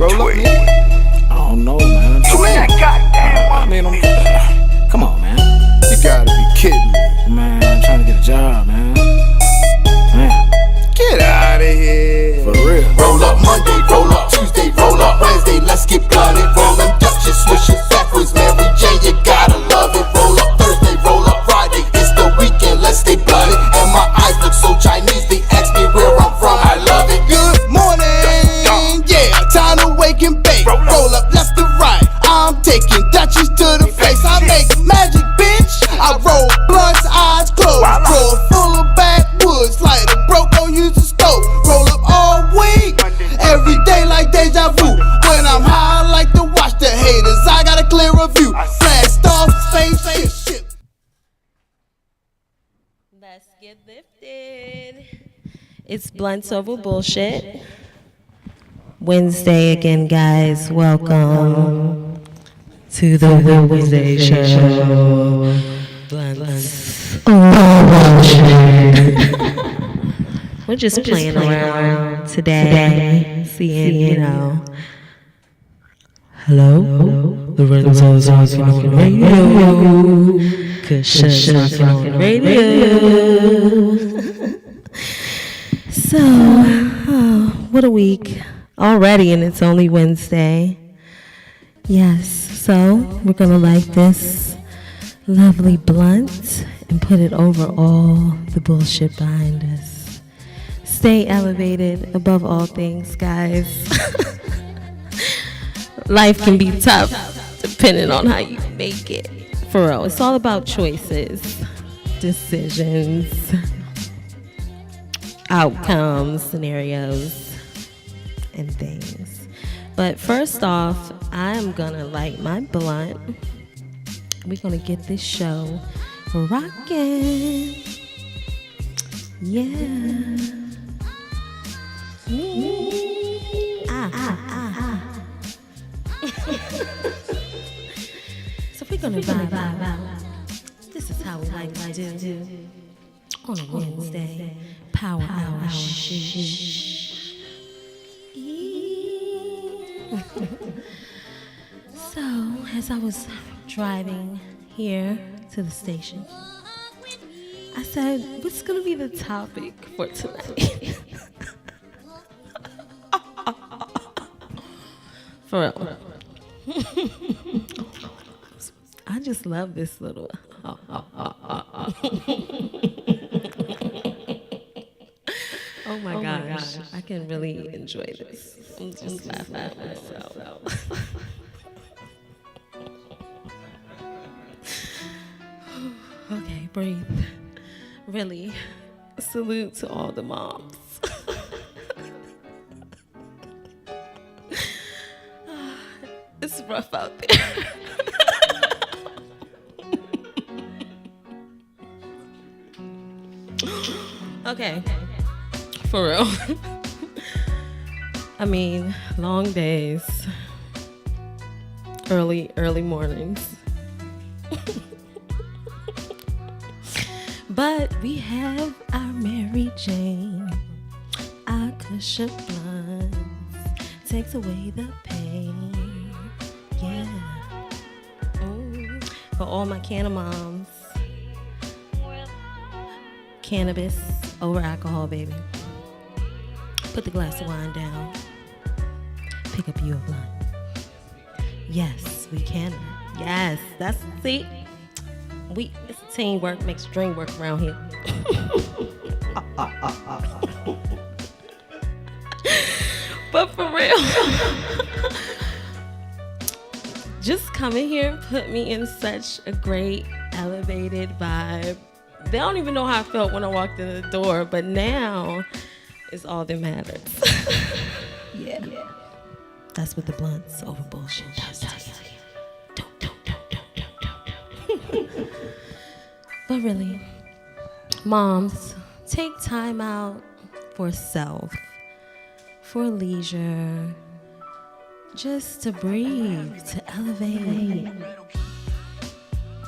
Roll up, man. I don't know, man. I mean, come on, man. You gotta be kidding me. Man, I'm trying to get a job, man. Get out of here. For real. Roll up Monday, roll up Tuesday, roll up Wednesday, let's get blunted. Roll them Dutchess, swish it backwards, Mary Jane, you gotta love it. Roll up Thursday, roll up Friday, it's the weekend, let's stay blunted. And my eyes look so Chinese, they ask me where I'm from, I love it. Good morning, yeah, time to wake and bake. Roll up left to right, I'm taking Dutchess to the face. I make magic, bitch. I roll blunts, eyes closed. Drawer full of backwoods, lighter broke, don't use the stove. Roll up all week, every day like deja vu. When I'm high, I like to watch the haters. I got a clearer view. Blast off, spaceship. Let's get lifted. It's Blunts Over Bullshit. Wednesday again, guys. Welcome to the Wednesday show. Blunts Over Bullshit. We're just playing around today, seeing, hello? Lorenzo's talking on the radio. Kasha's talking on the radio. So, what a week already, and it's only Wednesday. Yes, so we're gonna light this lovely blunt and put it over all the bullshit behind us. Stay elevated above all things, guys. Life can be tough depending on how you make it. For real, it's all about choices, decisions, outcomes, scenarios, and things. But first off, I'm gonna light my blunt. We're gonna get this show rocking. Yeah. So we're gonna vibe. This is how we like to do on a Wednesday. Power hour. So as I was driving here to the station, I said, what's gonna be the topic for tonight? For real. I just love this little. Oh my gosh, I can really enjoy this. I'm just laughing at myself. Okay, breathe. Really, salute to all the moms. It's rough out there. Okay, for real. I mean, long days, early mornings. But we have our Mary Jane, our cushion blunts, takes away the pain. Yeah. For all my canna moms, cannabis over alcohol, baby. Put the glass of wine down. Pick up you a blunt. Yes, we can. Yes, that's, see, it's teamwork makes the dream work around here. But for real, just coming here put me in such a great elevated vibe. They don't even know how I felt when I walked in the door, but now it's all that matters. Yeah. That's what the blunts over bullshit does to you. Don't. But really, moms, take time out for self, for leisure, just to breathe, to elevate.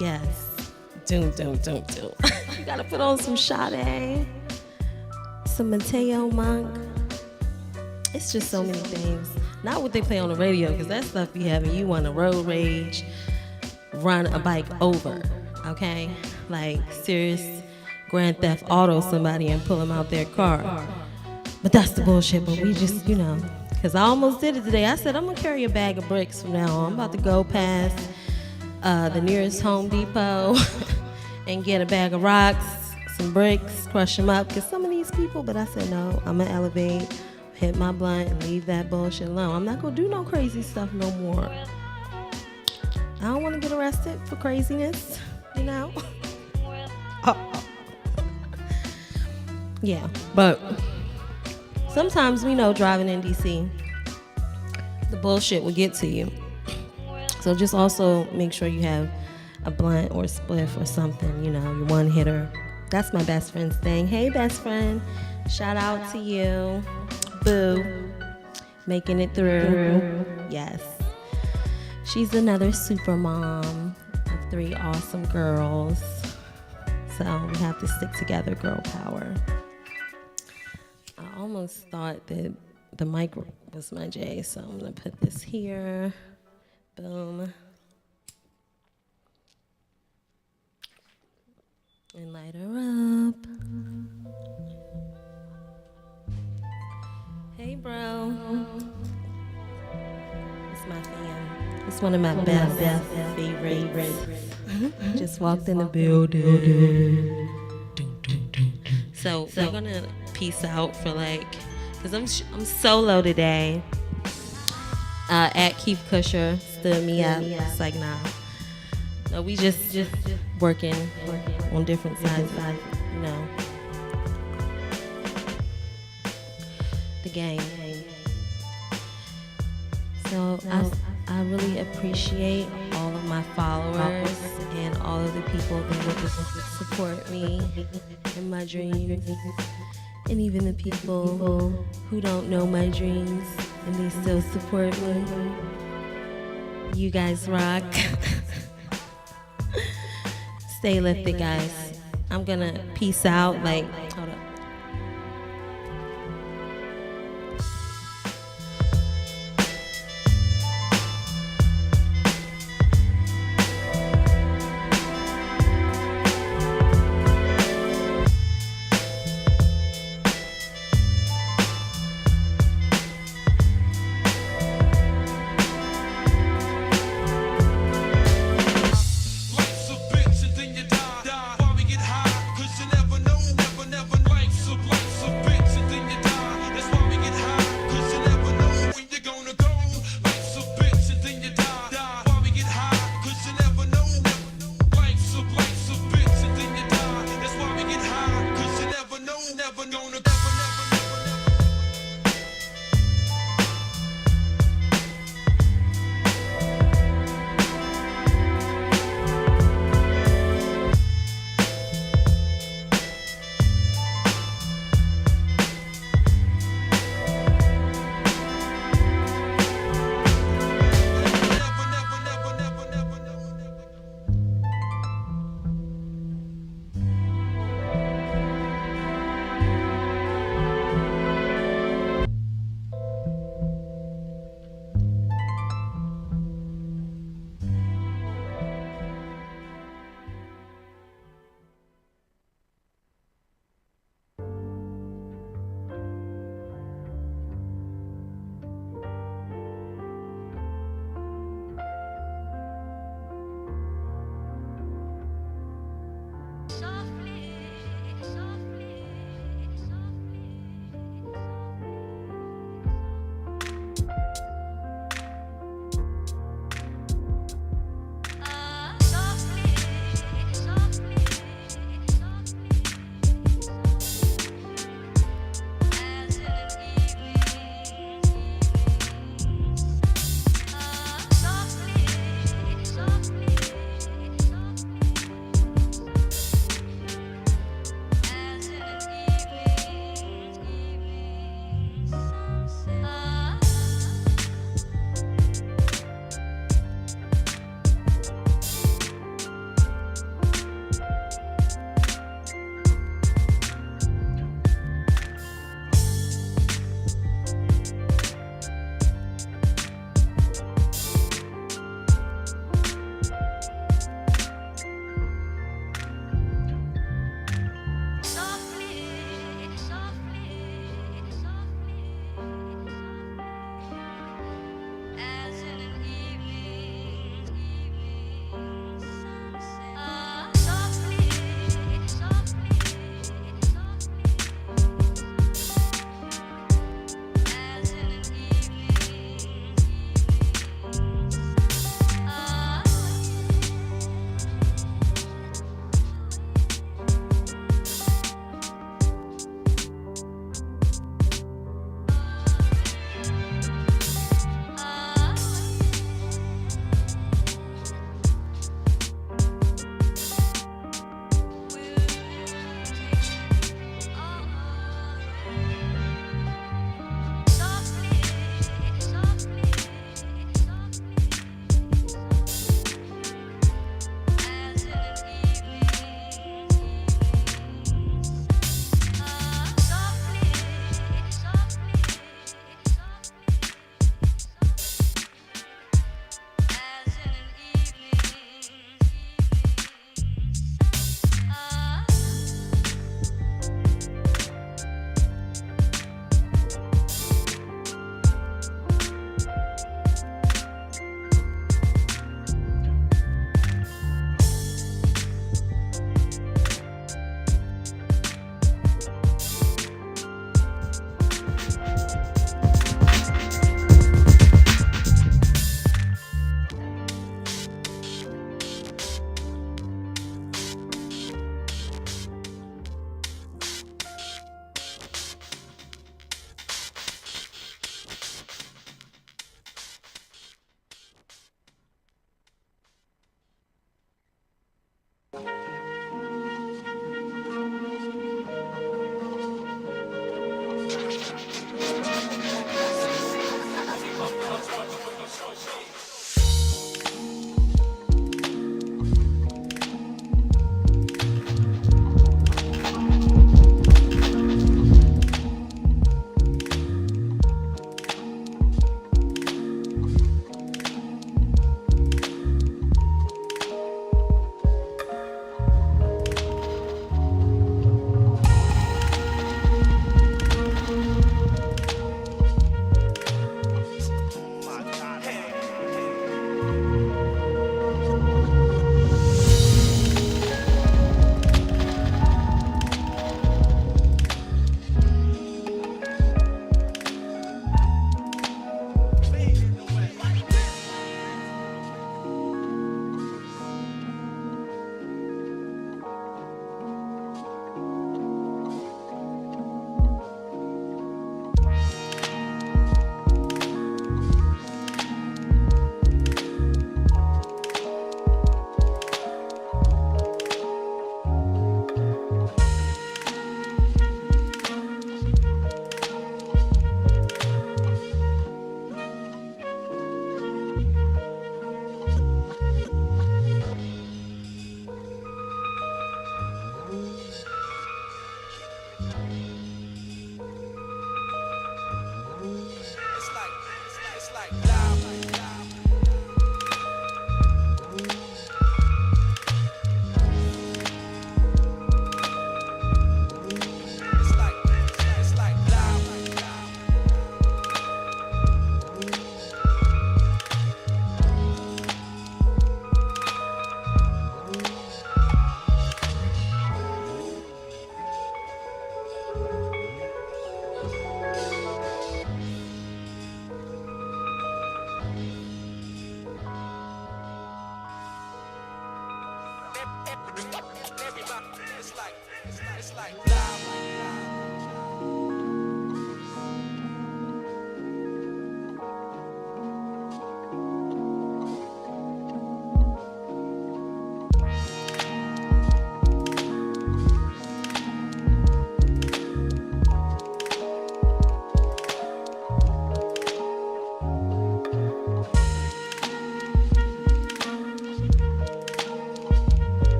Yes. Don't. You gotta put on some Sade, some Mateo Monk. It's just so many things. Not what they play on the radio, because that stuff be having you want to road rage, run a bike over, okay? Like serious Grand Theft Auto somebody and pull them out their car. But that's the bullshit, but we just, you know, because I almost did it today. I said, I'm going to carry a bag of bricks from now on. I'm about to go past the nearest Home Depot and get a bag of rocks, some bricks, crush them up, because some of these people, but I said, no, I'm going to elevate, hit my blunt, and leave that bullshit alone. I'm not going to do no crazy stuff no more. I don't want to get arrested for craziness, you know? Yeah, but sometimes we know driving in DC, the bullshit will get to you. So just also make sure you have a blunt or a spliff or something, you know, your one hitter. That's my best friend's thing. Hey, best friend, shout out to you. Boo, making it through. Yes. She's another super mom of 3 awesome girls. So we have to stick together, girl power. I almost thought that the mic was my J, so I'm gonna put this here. Boom. And light her up. Hey, bro. It's my fam. It's one of my best favorites. Just walked in the building. So we're gonna peace out for like, cause I'm solo today. At Keith Kusher stood me up. It's like, nah. No, we just working on different sides, you know. The game. So I really appreciate all of my followers and all of the people that would support me in my dreams, and even the people who don't know my dreams and they still support me. You guys rock. Stay lifted, guys. I'm gonna peace out. Like, hold up. Life's a bitch and then you die. While we get high, 'cause you never know, never know.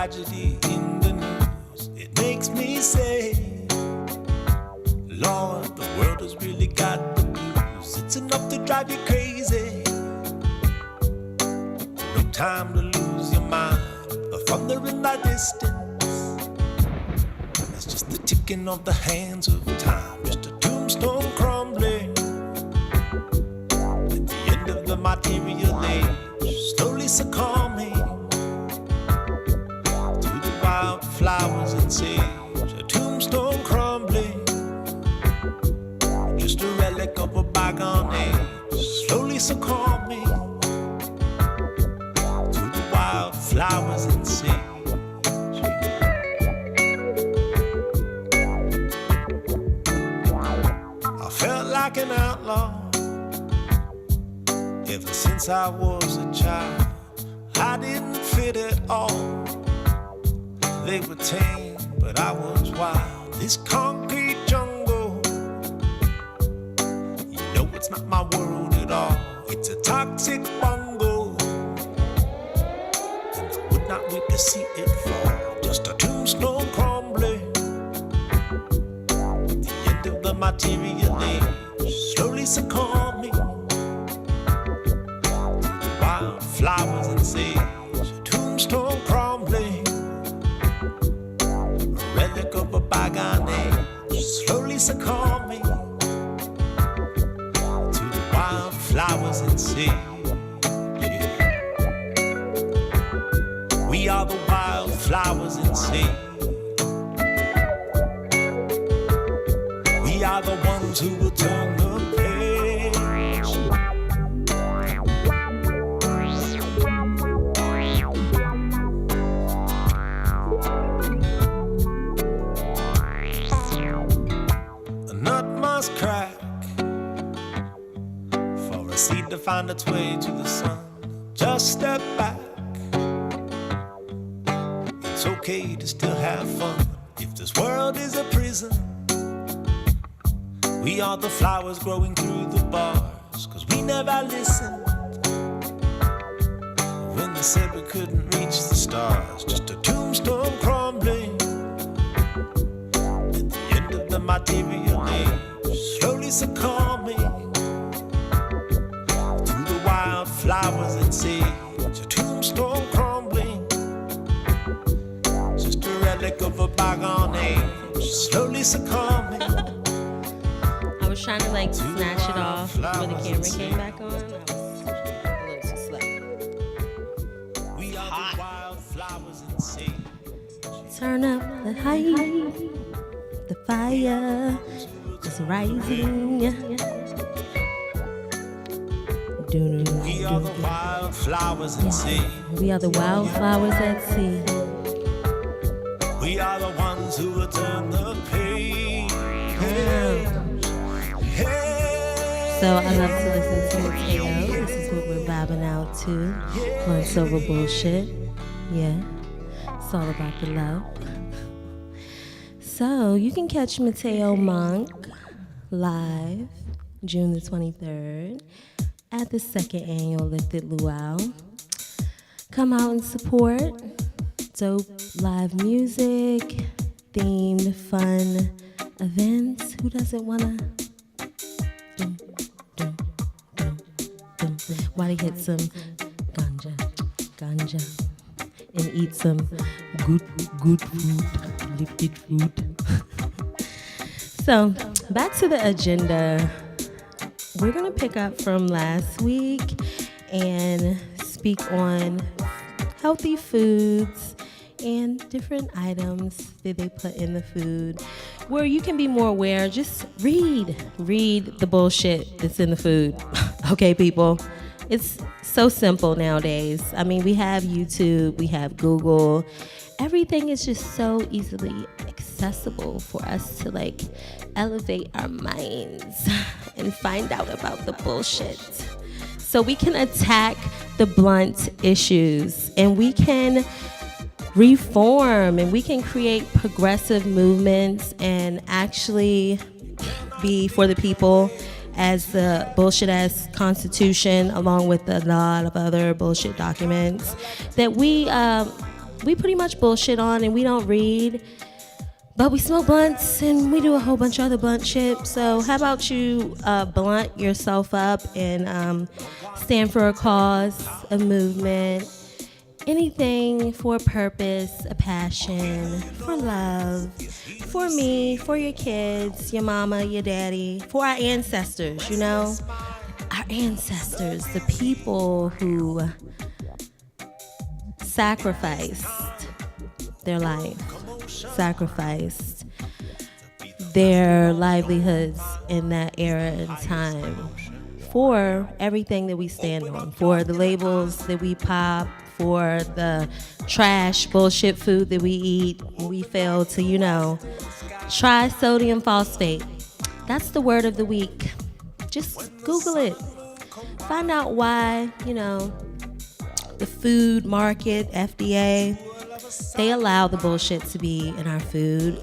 tragedy in the news, it makes me say, Lord, the world has really got the blues. It's enough to drive you crazy. No time to lose your mind. The thunder in the distance, it's just the ticking of the hands of time. Just a tombstone crumbling at the end of the material age, slowly succumbing to the wildflowers and sage. A tombstone crumbling, just a relic of a bygone age, slowly succumbing to the wildflowers and sage. I felt like an outlaw ever since I was a child. I didn't fit at all. They were tame, but I was wild. This concrete jungle, you know it's not my world at all. It's a toxic bungle, and I would not wait to see it fall. Just a tombstone crumbling at the end of the material age, slowly succumbing to the wildflowers and sage. A tombstone crumbling, a relic of a bygone age, slowly succumbing to the wildflowers and sage. We are the wildflowers and sage. We are the ones who will turn the page. A nut must crack for a seed to find its way to the sun. Just step back. It's okay to still have fun. If this world is a prison, we are the flowers growing through the bars. Cause we never listened when they said we couldn't reach the stars. Just a tombstone crumbling at the end of the material age, slowly succumbing to the wildflowers and sage. A tombstone crumbling, just a relic of a bygone age, slowly succumbing. I was trying to like snatch it off before the camera came back on. I was a little too slow. We are the wildflowers and sage. Turn up the height, the fire is rising. We are the wildflowers and sage. We are the wildflowers at sea. We are the ones who will turn the page. So I love to listen to Mateo. This is what we're vibing out to. Lunch over bullshit. Yeah. It's all about the love. So you can catch Mateo Monk live June the 23rd at the second annual Lifted Luau. Come out and support. Dope live music, themed fun events. Who doesn't wanna while they hit some ganja, and eat some good food, lifted food. So, back to the agenda. We're gonna pick up from last week and speak on healthy foods and different items that they put in the food where you can be more aware. Just read the bullshit that's in the food. Okay, people, it's so simple nowadays. I mean, we have YouTube, we have Google. Everything is just so easily accessible for us to like elevate our minds and find out about the bullshit. So we can attack the blunt issues, and we can reform, and we can create progressive movements and actually be for the people, as the bullshit ass constitution, along with a lot of other bullshit documents, that we we pretty much bullshit on and we don't read. But we smoke blunts and we do a whole bunch of other blunt shit. So how about you blunt yourself up and stand for a cause, a movement, anything for a purpose, a passion, for love, for me, for your kids, your mama, your daddy, for our ancestors, you know? Our ancestors, the people who sacrificed their life, sacrificed their livelihoods in that era and time for everything that we stand on, for the labels that we pop, for the trash bullshit food that we eat. We fail to, you know, try sodium phosphate. That's the word of the week. Just Google it. Find out why, you know, the food market, FDA, they allow the bullshit to be in our food.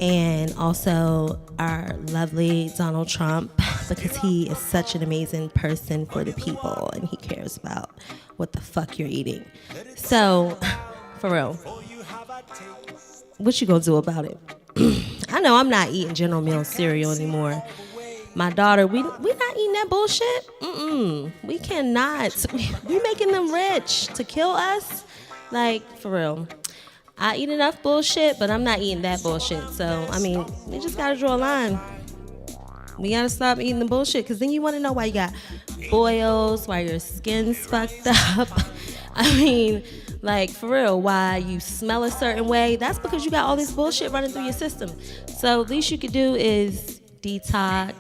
And also our lovely Donald Trump, because he is such an amazing person for the people and he cares about what the fuck you're eating. So, for real, what you gonna do about it? I know I'm not eating General Mills cereal anymore. My daughter, we not eating that bullshit. We cannot. We making them rich to kill us. Like, for real. I eat enough bullshit, but I'm not eating that bullshit. So, I mean, we just gotta draw a line. We gotta stop eating the bullshit, because then you wanna know why you got boils, why your skin's fucked up. I mean, like, for real, why you smell a certain way. That's because you got all this bullshit running through your system. So, least you could do is detox.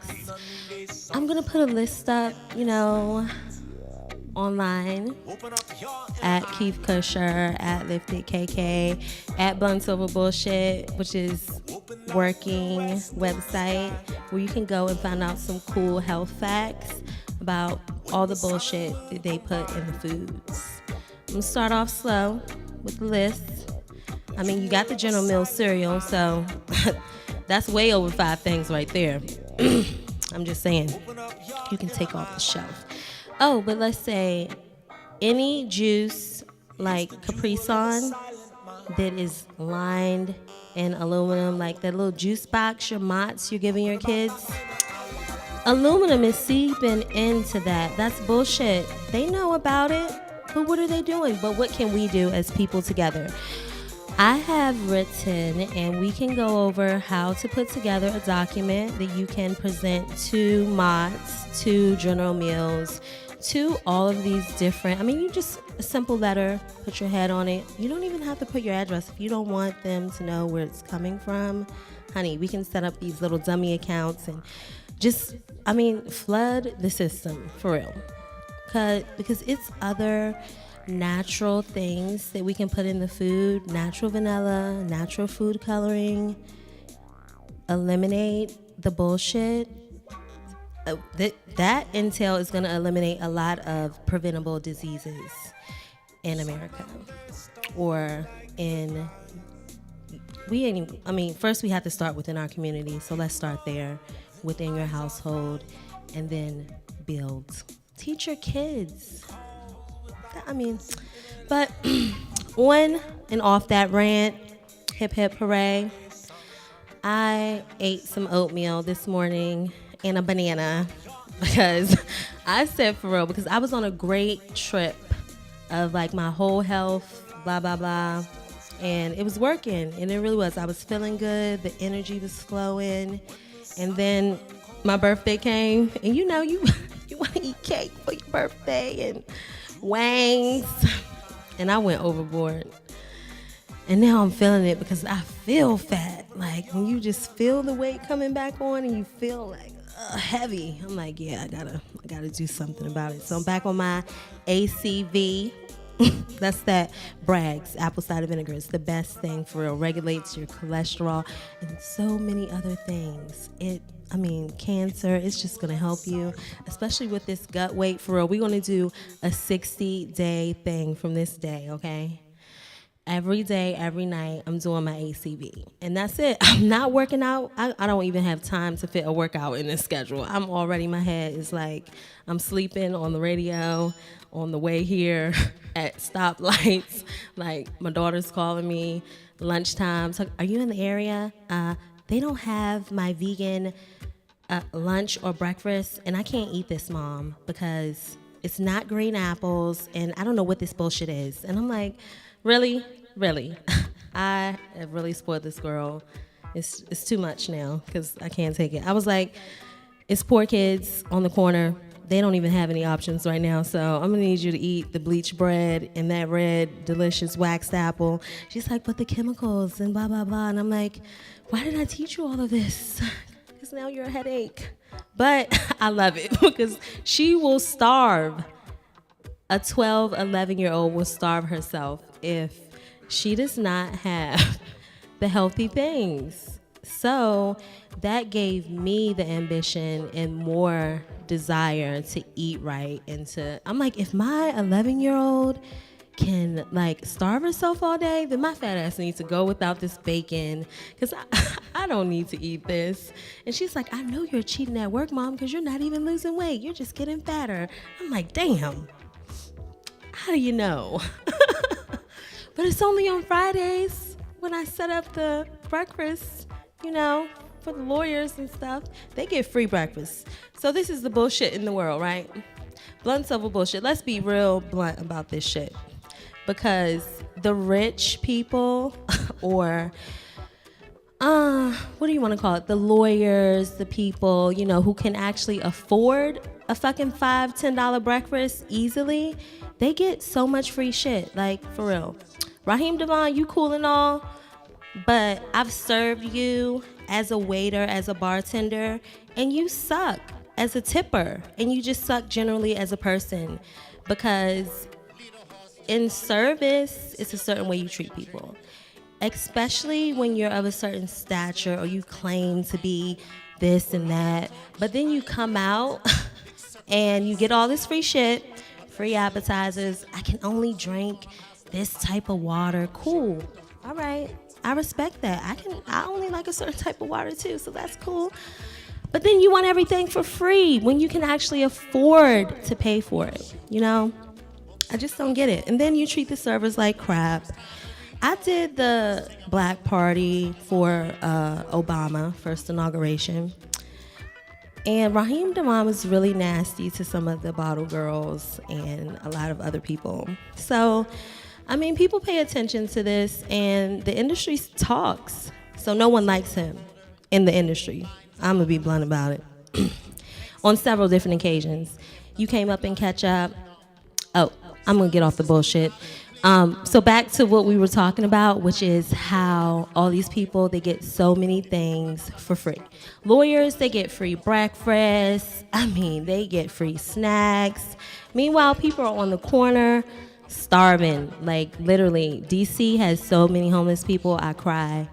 I'm gonna put a list up, you know, online at Keith Kusher, at Lifted KK, at Blunts Over Bullshit, which is working website where you can go and find out some cool health facts about all the bullshit that they put in the foods. I'm gonna start off slow with the list. I mean, you got the General Mills cereal, so that's way over 5 things right there. I'm just saying, you can take off the shelf. Oh, but let's say any juice like Capri Sun that is lined in aluminum, like that little juice box, your Mott's you're giving your kids, aluminum is seeping into that. That's bullshit. They know about it, but what are they doing? But what can we do as people together? I have written, and we can go over how to put together a document that you can present to Mott's, to General Mills, to all of these different, I mean, you just, a simple letter, put your head on it. You don't even have to put your address. If you don't want them to know where it's coming from, honey, we can set up these little dummy accounts and just, I mean, flood the system, for real. Because it's other natural things that we can put in the food, natural vanilla, natural food coloring, eliminate the bullshit. That intel is going to eliminate a lot of preventable diseases in America, or in, first we have to start within our community, so let's start there, within your household, and then build. Teach your kids. I mean, but on and off that rant, hip hip hooray, I ate some oatmeal this morning and a banana, because I said, for real, because I was on a great trip of like my whole health, blah, blah, blah, and it was working, and it really was. I was feeling good, the energy was flowing, and then my birthday came, and you know, you want to eat cake for your birthday, and wangs, and I went overboard. And now I'm feeling it because I feel fat. Like when you just feel the weight coming back on and you feel like heavy, I'm like, yeah, I gotta do something about it. So I'm back on my ACV. That's that Bragg's apple cider vinegar. It's the best thing for real. Regulates your cholesterol and so many other things. Cancer, it's just gonna help you, especially with this gut weight, for real. We're gonna do a 60-day thing from this day, okay? Every day, every night, I'm doing my ACV. And that's it. I'm not working out. I don't even have time to fit a workout in this schedule. I'm already, my head is like, I'm sleeping on the radio, on the way here, at stoplights. Like, my daughter's calling me, lunchtime. So, are you in the area? They don't have my vegan lunch or breakfast, and I can't eat this, Mom, because it's not green apples, and I don't know what this bullshit is. And I'm like, really? Really? I have really spoiled this girl. It's too much now because I can't take it. I was like, it's poor kids on the corner. They don't even have any options right now, so I'm gonna need you to eat the bleached bread and that red, delicious waxed apple. She's like, but the chemicals and blah, blah, blah. And I'm like, why did I teach you all of this? Because now you're a headache. But I love it because she will starve. A 12, 11-year-old will starve herself if she does not have the healthy things. So that gave me the ambition and more desire to eat right and I'm like, if my 11-year-old can like starve herself all day, then my fat ass needs to go without this bacon because I don't need to eat this. And she's like, I know you're cheating at work, Mom, because you're not even losing weight. You're just getting fatter. I'm like, damn. How do you know? But it's only on Fridays when I set up the breakfast, for the lawyers and stuff. They get free breakfast. So this is the bullshit in the world, right? Blunts over bullshit. Let's be real blunt about this shit. Because the rich people or what do you want to call it? The lawyers, the people, who can actually afford a fucking $5, $10 breakfast easily, they get so much free shit. Like, for real. Raheem Devon, you cool and all, but I've served you as a waiter, as a bartender, and you suck as a tipper, and you just suck generally as a person, because in service, it's a certain way you treat people, especially when you're of a certain stature or you claim to be this and that, but then you come out and you get all this free shit, free appetizers. I can only drink this type of water. Cool. All right. I respect that. I only like a certain type of water too, so that's cool. But then you want everything for free when you can actually afford to pay for it, I just don't get it. And then you treat the servers like crap. I did the black party for Obama, first inauguration. And Raheem Devon was really nasty to some of the bottle girls and a lot of other people. So, people pay attention to this, and the industry talks. So no one likes him in the industry. I'm going to be blunt about it. On several different occasions. You came up and catch up. Oh, I'm going to get off the bullshit. So back to what we were talking about, which is how all these people, they get so many things for free. Lawyers, they get free breakfast. They get free snacks. Meanwhile, people are on the corner starving. Like, literally, DC has so many homeless people, I cry.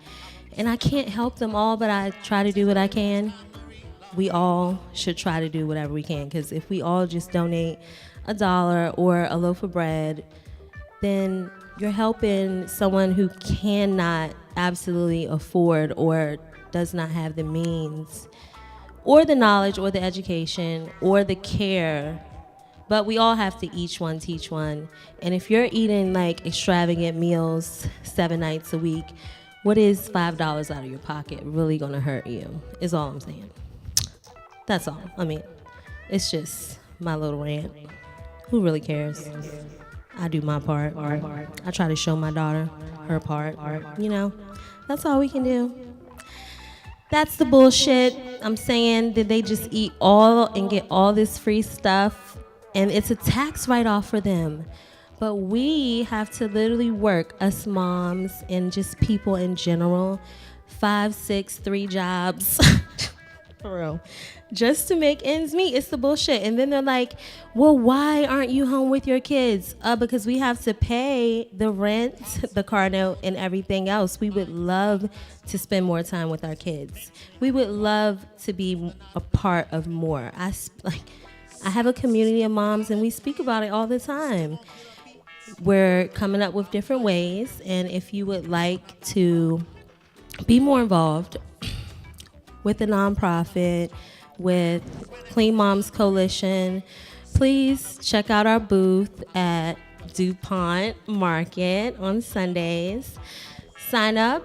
And I can't help them all, but I try to do what I can. We all should try to do whatever we can, because if we all just donate $1 or a loaf of bread, then you're helping someone who cannot absolutely afford or does not have the means or the knowledge or the education or the care. But we all have to each one teach one. And if you're eating like extravagant meals 7 nights a week, what is $5 out of your pocket really gonna hurt you, is all I'm saying. That's all. It's just my little rant. Who really cares? I do my part. I try to show my daughter her part. That's all we can do. That's the bullshit. I'm saying that they just eat all and get all this free stuff, and it's a tax write-off for them. But we have to literally work, us moms and just people in general, 5, 6, 3 jobs. For real. Just to make ends meet. It's the bullshit. And then they're like, well, why aren't you home with your kids? Because we have to pay the rent, the car note, and everything else. We would love to spend more time with our kids. We would love to be a part of more. I have a community of moms, and we speak about it all the time. we're coming up with different ways, and if you would like to be more involved with the nonprofit, with Clean Moms Coalition, please check out our booth at DuPont Market on Sundays. Sign up.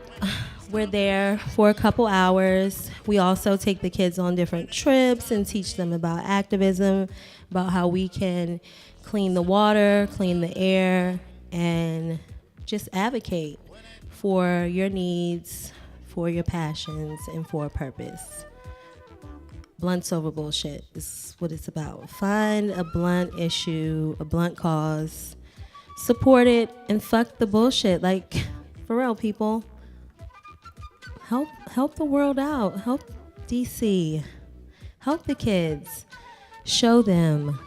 We're there for a couple hours. We also take the kids on different trips and teach them about activism, about how we can clean the water, clean the air, and just advocate for your needs, for your passions, and for a purpose. Blunts over bullshit is what it's about. Find a blunt issue, a blunt cause, support it, and fuck the bullshit. Like, for real, people. Help the world out. Help DC. Help the kids. Show them.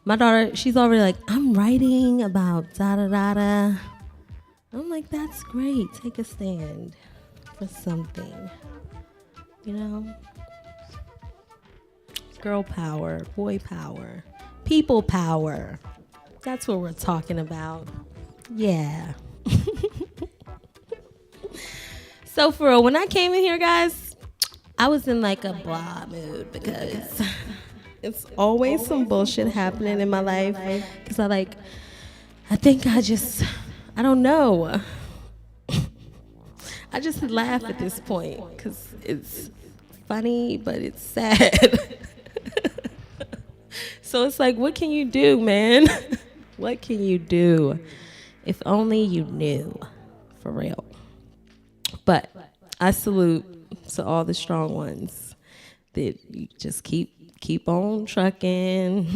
My daughter, she's already like, I'm writing about da-da-da-da. I'm like, that's great. Take a stand for something. You know? Girl power, boy power, people power. That's what we're talking about. Yeah. So for real, when I came in here, guys, I was in like a blah mood because it's always some bullshit happening in my life. Because I think I don't know. I just laugh at this point because it's funny, but it's sad. So it's like, what can you do, man? What can you do? If only you knew, for real. But I salute to all the strong ones that you just keep on trucking.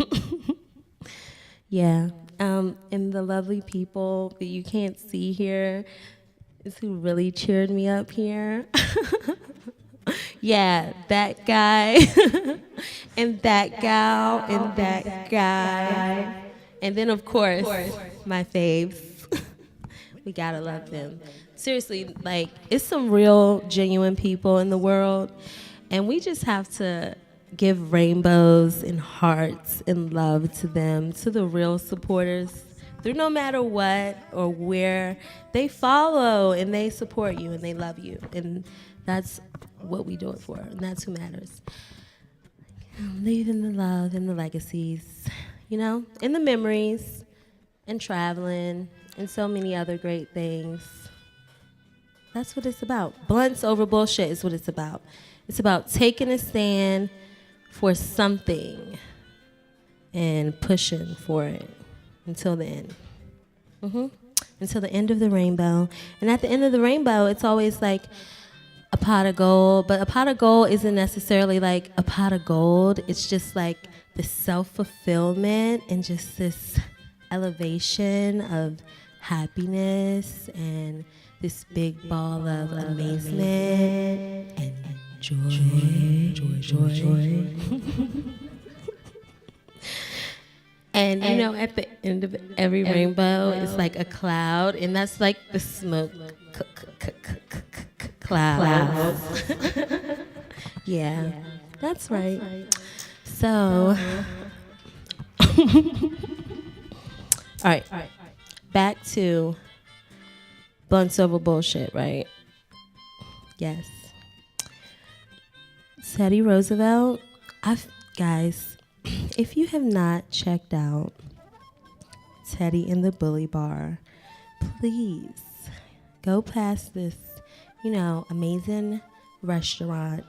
Yeah. And the lovely people that you can't see here is who really cheered me up here. Yeah, that guy and that gal and that guy. And then, of course, my faves. We gotta love them. Seriously, like, it's some real, genuine people in the world. And we just have to give rainbows and hearts and love to them, to the real supporters. Through no matter what or where, they follow and they support you and they love you. And that's what we do it for, and that's who matters. Leaving the love and the legacies, you know, and the memories, and traveling, and so many other great things. That's what it's about. Blunts over bullshit is what it's about. It's about taking a stand for something and pushing for it until the end. Until the end of the rainbow. And at the end of the rainbow, it's always like a pot of gold. But a pot of gold isn't necessarily like a pot of gold. It's just like the self-fulfillment and just this elevation of happiness and this big ball of amazement and joy. And you know, at the end of every rainbow, it's like a cloud, and that's like the smoke cloud. Yeah, that's right. So, all right, back to blunts over bullshit, right? Yes. Teddy Roosevelt, guys, if you have not checked out Teddy in the Bully Bar, please go past this, you know, amazing restaurant,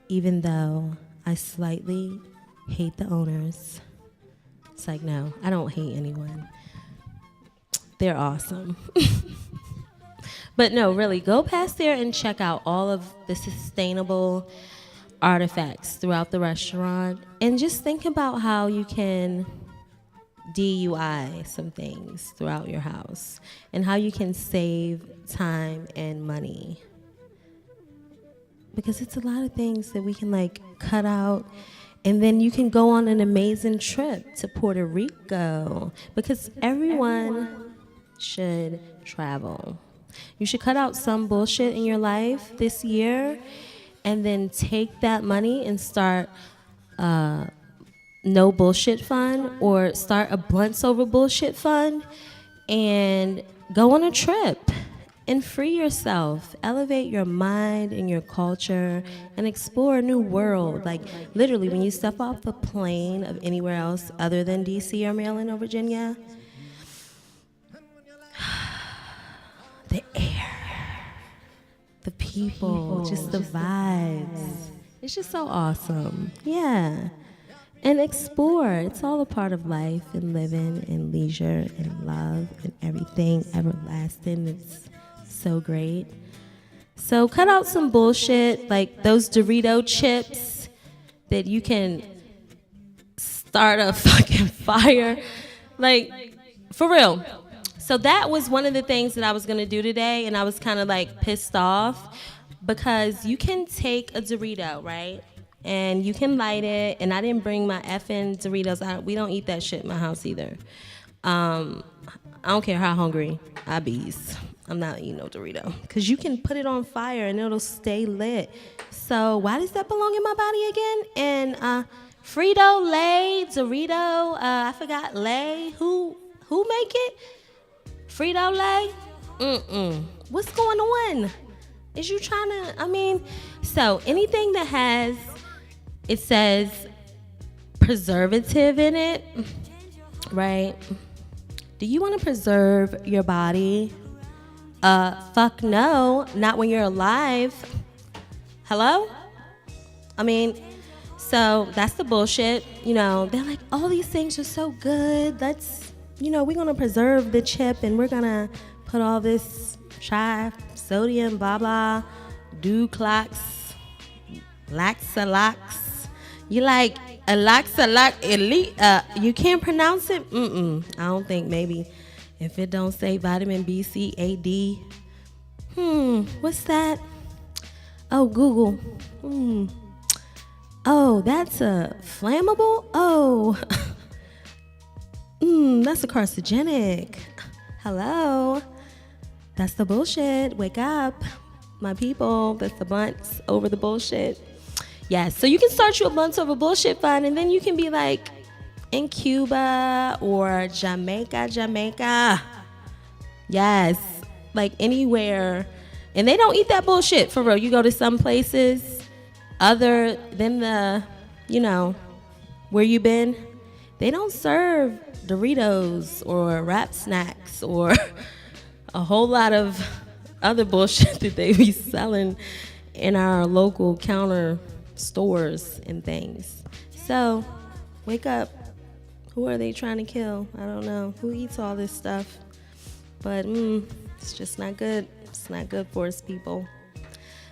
even though I slightly hate the owners. It's like, no, I don't hate anyone. They're awesome. But no, really, go past there and check out all of the sustainable artifacts throughout the restaurant, and just think about how you can DUI some things throughout your house and how you can save time and money, because it's a lot of things that we can like cut out, and then you can go on an amazing trip to Puerto Rico, because everyone should travel. You should cut out some bullshit in your life this year and then take that money and start no bullshit fund, or start a blunts over bullshit fund, and go on a trip and free yourself. Elevate your mind and your culture and explore a new world. Like, literally, when you step off the plane of anywhere else other than DC or Maryland or Virginia, the air, the people, just the vibes. It's just so awesome. Yeah. And explore. It's all a part of life and living and leisure and love and everything everlasting. It's so great. So cut out some bullshit like those Dorito chips that you can start a fucking fire. Like, for real. So that was one of the things that I was going to do today, and I was kind of like pissed off because you can take a Dorito, right? And you can light it, and I didn't bring my effing Doritos. We don't eat that shit in my house either. I don't care how hungry I be. I'm not eating no Dorito. Because you can put it on fire, and it'll stay lit. So why does that belong in my body again? And Frito, Lay, Dorito, I forgot Lay. Who make it? Frito Lay? What's going on? Is you trying to, so anything that has, it says preservative in it, right? Do you want to preserve your body? Fuck no, not when you're alive. Hello? So that's the bullshit. You know, they're like, all these things are so good. Let's, we're going to preserve the chip and we're going to put all this sodium, blah, blah, Duclox, Laxalox. You like a Laxalox elite? You can't pronounce it? I don't think. Maybe if it don't say vitamin B, C, A, D. What's that? Oh, Google. Oh, that's a flammable? Oh. That's a carcinogenic. Hello. That's the bullshit. Wake up, my people. That's the blunts over the bullshit. Yes, so you can start you a blunts over bullshit fund, and then you can be like in Cuba or Jamaica. Yes, like anywhere. And they don't eat that bullshit, for real. You go to some places other than the, where you been, they don't serve Doritos or Rap Snacks or a whole lot of other bullshit that they be selling in our local counter stores and things. So, wake up. Who are they trying to kill? I don't know. Who eats all this stuff? But it's just not good. It's not good for us people.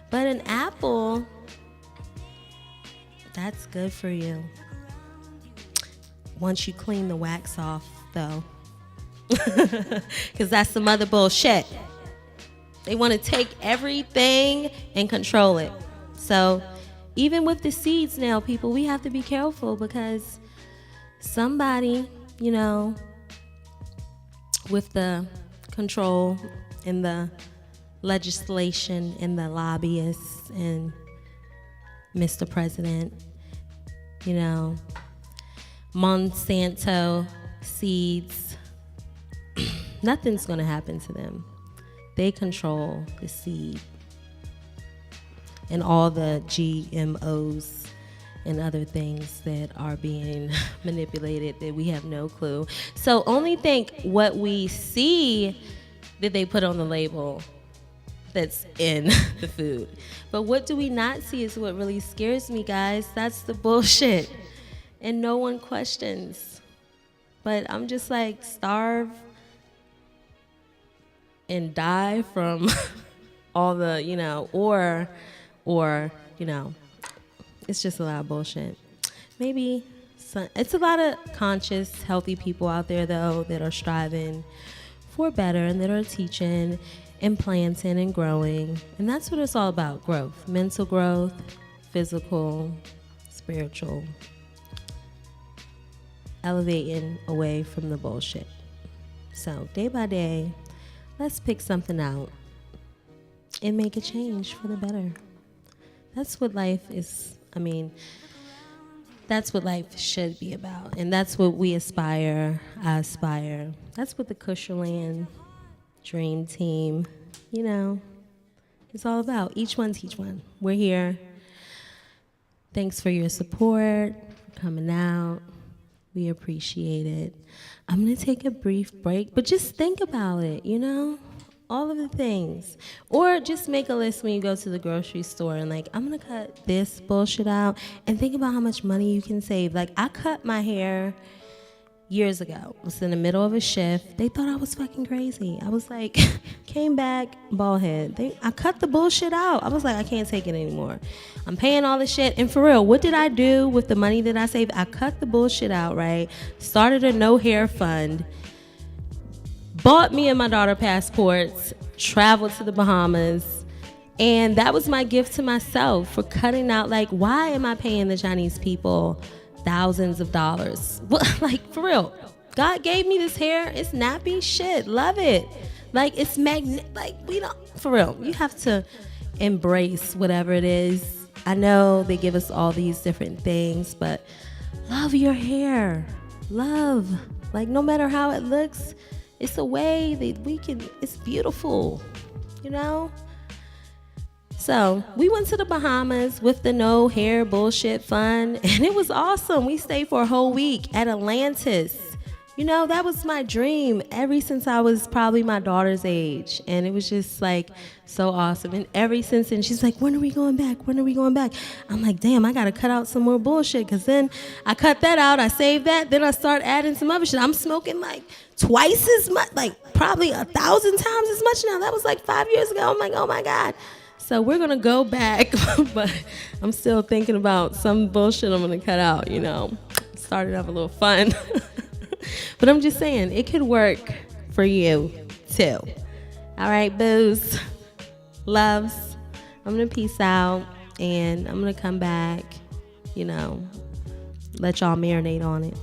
But an apple, that's good for you. Once you clean the wax off, though. Because that's some other bullshit. They want to take everything and control it. So even with the seeds now, people, we have to be careful because somebody, with the control and the legislation and the lobbyists and Mr. President, Monsanto seeds, nothing's going to happen to them. They control the seed and all the GMOs and other things that are being manipulated that we have no clue. So only think what we see that they put on the label that's in the food. But what do we not see is what really scares me, guys. That's the bullshit. And no one questions. But I'm just like, starve and die from all the, or it's just a lot of bullshit. Maybe it's a lot of conscious, healthy people out there, though, that are striving for better and that are teaching and planting and growing. And that's what it's all about, growth. Mental growth, physical, spiritual. Elevating away from the bullshit. So day by day, let's pick something out and make a change for the better. That's what life is. that's what life should be about. And that's what we aspire. I aspire. That's what the Kusherland Dream Team, you know, it's all about. Each one teach one. We're here. Thanks for your support, for coming out. We appreciate it. I'm going to take a brief break, but just think about it, you know? All of the things. Or just make a list when you go to the grocery store and like, I'm going to cut this bullshit out and think about how much money you can save. Like, I cut my hair years ago. I was in the middle of a shift. They thought I was fucking crazy. I was like, came back, bald head. I cut the bullshit out. I was like, I can't take it anymore. I'm paying all this shit. And for real, what did I do with the money that I saved? I cut the bullshit out, right? Started a no hair fund. Bought me and my daughter passports. Traveled to the Bahamas. And that was my gift to myself for cutting out. Like, why am I paying the Chinese people thousands of dollars? Like, for real, God gave me this hair. It's nappy shit. Love it. Like, it's like, we don't, for real, you have to embrace whatever it is. I know they give us all these different things, but love your hair. Love. Like, no matter how it looks, it's a way that we can, it's beautiful, you know? So we went to the Bahamas with the no hair bullshit fun, and it was awesome. We stayed for a whole week at Atlantis. You know, that was my dream ever since I was probably my daughter's age. And it was just like so awesome. And ever since then, she's like, when are we going back? When are we going back? I'm like, damn, I got to cut out some more bullshit. Because then I cut that out. I saved that. Then I start adding some other shit. I'm smoking like twice as much, like probably 1,000 times as much now. That was like 5 years ago. I'm like, oh my God. So we're going to go back. But I'm still thinking about some bullshit I'm going to cut out, you know. Started off a little fun. But I'm just saying, it could work for you, too. All right, boos. Loves. I'm going to peace out, and I'm going to come back, you know, let y'all marinate on it.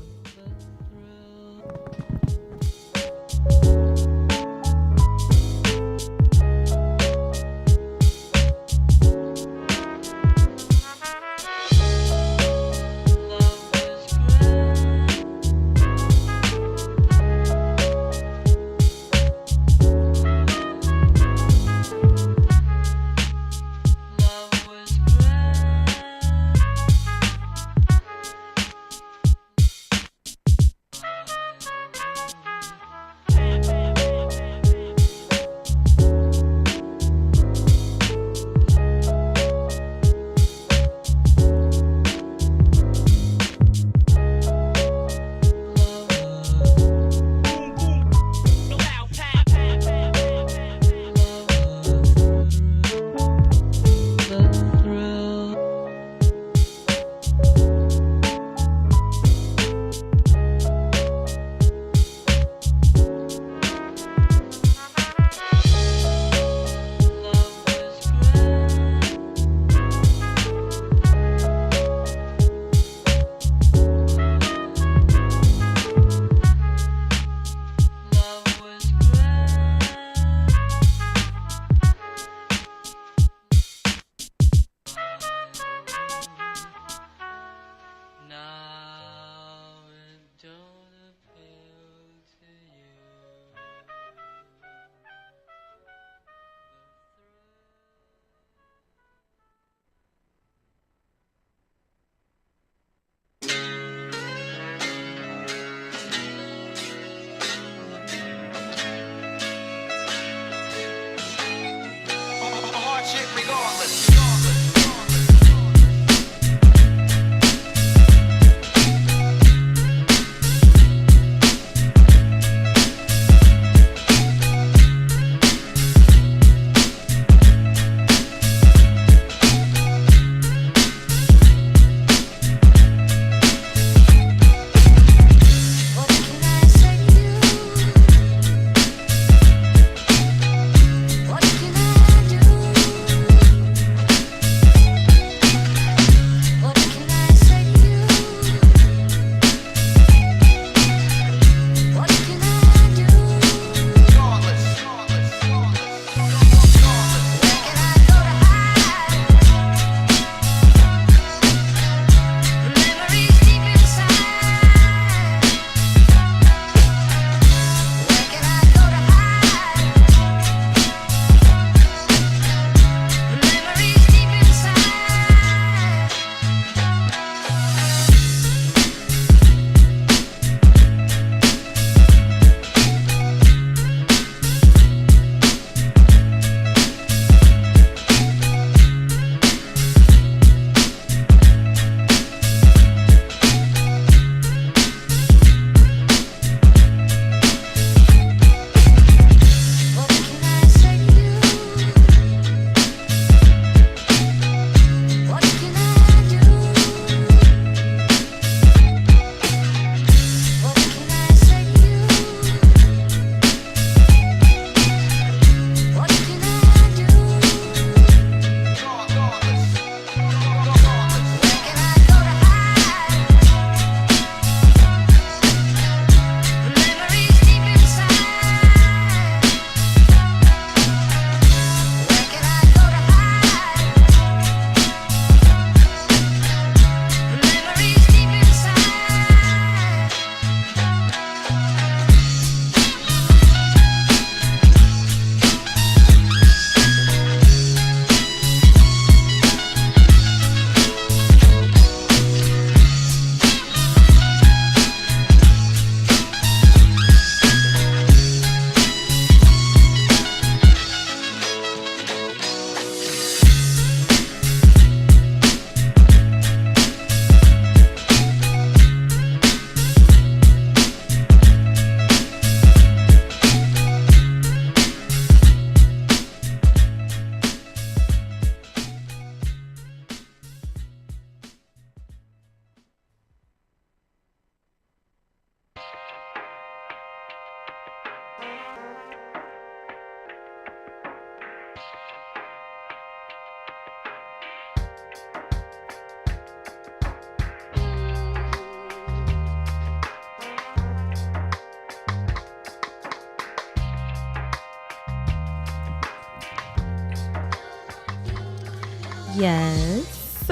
Yes.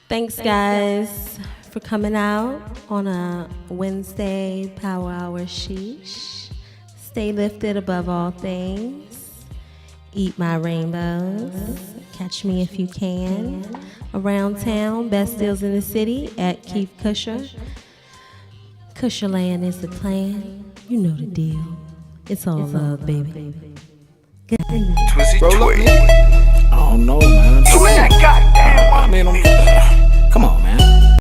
Thanks, guys, for coming out on a Wednesday Power Hour Sheesh. Stay lifted above all things. Eat my rainbows. Catch me if you can. Around town, best deals in the city at Keith Kusher. Kusherland is the plan. You know the deal. It's all love, baby. Good night. Roll up, I don't know, man. man. I mean, come on, man.